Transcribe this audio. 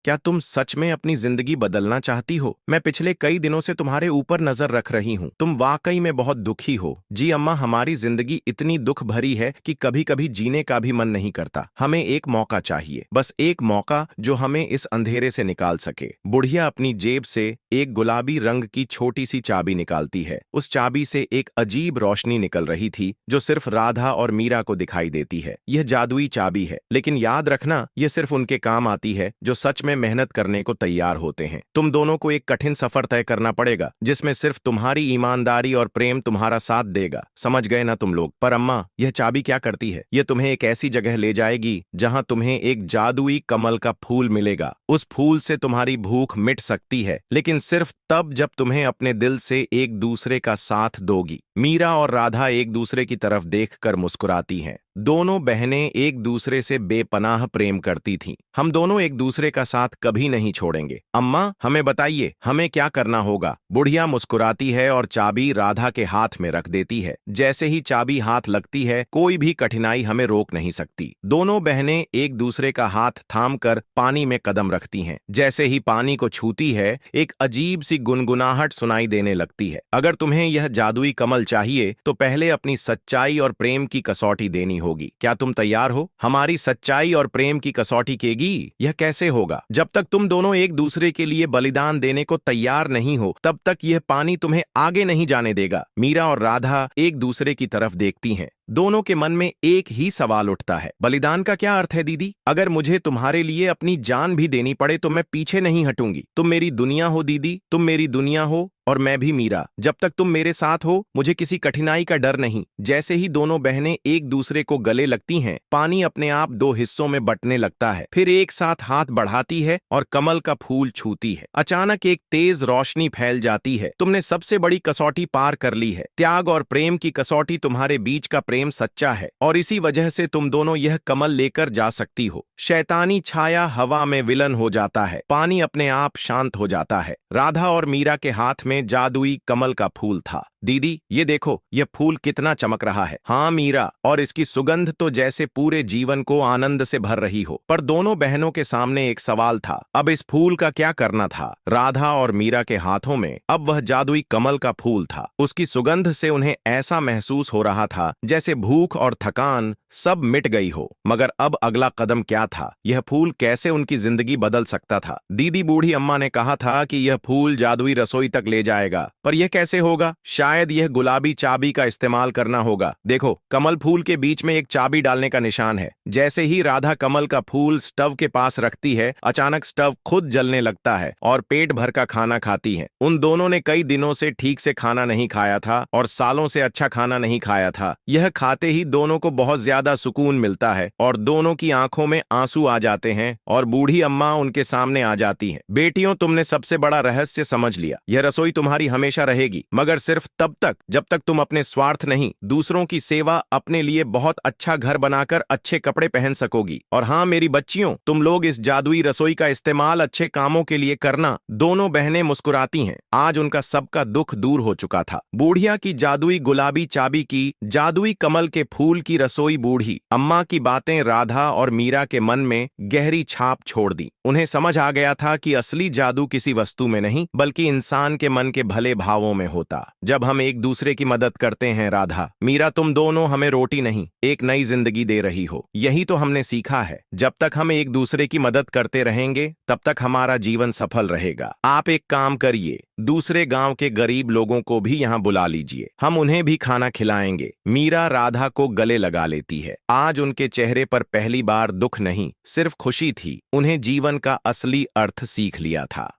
क्या तुम सच में अपनी जिंदगी बदलना चाहती हो? मैं पिछले कई दिनों से तुम्हारे ऊपर नजर रख रही हूँ। तुम वाकई में बहुत दुखी हो। जी अम्मा, हमारी जिंदगी इतनी दुख भरी है कि कभी कभी जीने का भी मन नहीं करता। हमें एक मौका चाहिए, बस एक मौका जो हमें इस अंधेरे से निकाल सके। बुढ़िया अपनी जेब से एक गुलाबी रंग की छोटी सी चाबी निकालती है। उस चाबी से एक अजीब रोशनी निकल रही थी जो सिर्फ राधा और मीरा को दिखाई देती है। यह जादुई चाबी है, लेकिन याद रखना, यह सिर्फ उनके काम आती है जो सच में मेहनत करने को तैयार होते हैं। तुम दोनों को एक कठिन सफर तय करना पड़ेगा जिसमें सिर्फ तुम्हारी ईमानदारी और प्रेम तुम्हारा साथ देगा। समझ गए ना तुम लोग? पर अम्मा, यह चाबी क्या करती है? यह तुम्हें एक ऐसी जगह ले जाएगी जहां तुम्हें एक जादुई कमल का फूल मिलेगा। उस फूल से तुम्हारी भूख मिट सकती है, लेकिन सिर्फ तब जब तुम्हें अपने दिल से एक दूसरे का साथ दोगी। मीरा और राधा एक दूसरे की तरफ देखकर मुस्कुराती हैं। दोनों बहनें एक दूसरे से बेपनाह प्रेम करती थीं। हम दोनों एक दूसरे का साथ कभी नहीं छोड़ेंगे। अम्मा, हमें बताइए, हमें क्या करना होगा? बुढ़िया मुस्कुराती है और चाबी राधा के हाथ में रख देती है। जैसे ही चाबी हाथ लगती है, कोई भी कठिनाई हमें रोक नहीं सकती। दोनों बहनें एक दूसरे का हाथ थामकर पानी में कदम रखती हैं। जैसे ही पानी को छूती है, एक अजीब सी गुनगुनाहट सुनाई देने लगती है। अगर तुम्हें यह जादुई कमल चाहिए तो पहले अपनी सच्चाई और प्रेम की कसौटी देनी होगी। क्या तुम तैयार हो? हमारी सच्चाई और प्रेम की कसौटी केगी? यह कैसे होगा? जब तक तुम दोनों एक दूसरे के लिए बलिदान देने को तैयार नहीं हो, तब तक यह पानी तुम्हें आगे नहीं जाने देगा। मीरा और राधा एक दूसरे की तरफ देखती हैं। दोनों के मन में एक ही सवाल उठता है, बलिदान का क्या अर्थ है दीदी? अगर मुझे तुम्हारे लिए अपनी जान भी देनी पड़े तो मैं पीछे नहीं हटूंगी। तुम मेरी दुनिया हो दीदी, तुम मेरी दुनिया हो और मैं भी मीरा। जब तक तुम मेरे साथ हो, मुझे किसी कठिनाई का डर नहीं। जैसे ही दोनों बहनें एक दूसरे को गले लगती हैं, पानी अपने आप दो हिस्सों में बंटने लगता है। फिर एक साथ हाथ बढ़ाती है और कमल का फूल छूती है। अचानक एक तेज रोशनी फैल जाती है। तुमने सबसे बड़ी कसौटी पार कर ली है। त्याग और प्रेम की कसौटी। तुम्हारे बीच का प्रेम सच्चा है और इसी वजह से तुम दोनों यह कमल लेकर जा सकती हो। शैतानी छाया हवा में विलन हो जाता है। पानी अपने आप शांत हो जाता है। राधा और मीरा के हाथ में जादुई कमल का फूल था। दीदी, ये देखो, यह फूल कितना चमक रहा है। हाँ मीरा, और इसकी सुगंध तो जैसे पूरे जीवन को आनंद से भर रही हो। पर दोनों बहनों के सामने एक सवाल था। अब इस फूल का क्या करना था? राधा और मीरा के हाथों में अब वह जादुई कमल का फूल था। उसकी सुगंध से उन्हें ऐसा महसूस हो रहा था जैसे भूख और थकान सब मिट गई हो। मगर अब अगला कदम क्या था? यह फूल कैसे उनकी जिंदगी बदल सकता था? दीदी, बूढ़ी अम्मा ने कहा था कि यह फूल जादुई रसोई तक ले जाएगा। पर यह कैसे होगा? शायद यह गुलाबी चाबी का इस्तेमाल करना होगा। देखो, कमल फूल के बीच में एक चाबी डालने का निशान है। जैसे ही राधा कमल का फूल स्टव के पास रखती है, अचानक स्टव खुद जलने लगता है और पेट भर का खाना खाती है। उन दोनों ने कई दिनों से ठीक से खाना नहीं खाया था और सालों से अच्छा खाना नहीं खाया था। यह खाते ही दोनों को बहुत ज्यादा सुकून मिलता है और दोनों की आंखों में आंसू आ जाते हैं और बूढ़ी अम्मा उनके सामने आ जाती है। बेटियों, तुमने सबसे बड़ा रहस्य समझ लिया। यह रसोई तुम्हारी हमेशा रहेगी, मगर सिर्फ तब तक जब तक तुम अपने स्वार्थ नहीं, दूसरों की सेवा, अपने लिए बहुत अच्छा घर बनाकर अच्छे कपड़े पहन सकोगी। और हाँ मेरी बच्चियों, तुम लोग इस जादुई रसोई का इस्तेमाल अच्छे कामों के लिए करना। दोनों बहनें मुस्कुराती हैं। आज उनका सबका दुख दूर हो चुका था। बूढ़िया की जादुई गुलाबी चाबी की, जादुई कमल के फूल की रसोई। बूढ़ी अम्मा की बातें राधा और मीरा के मन में गहरी छाप छोड़ दी। उन्हें समझ आ गया था कि असली जादू किसी वस्तु में नहीं, बल्कि इंसान के मन के भले भावों में होता। जब हम एक दूसरे की मदद करते हैं, राधा, मीरा, तुम दोनों हमें रोटी नहीं, एक नई जिंदगी दे रही हो। यही तो हमने सीखा है। जब तक हम एक दूसरे की मदद करते रहेंगे, तब तक हमारा जीवन सफल रहेगा। आप एक काम करिए, दूसरे गांव के गरीब लोगों को भी यहाँ बुला लीजिए। हम उन्हें भी खाना खिलाएंगे। मीरा राधा को गले लगा लेती है। आज उनके चेहरे पर पहली बार दुख नहीं, सिर्फ खुशी थी। उन्हें जीवन का असली अर्थ सीख लिया था।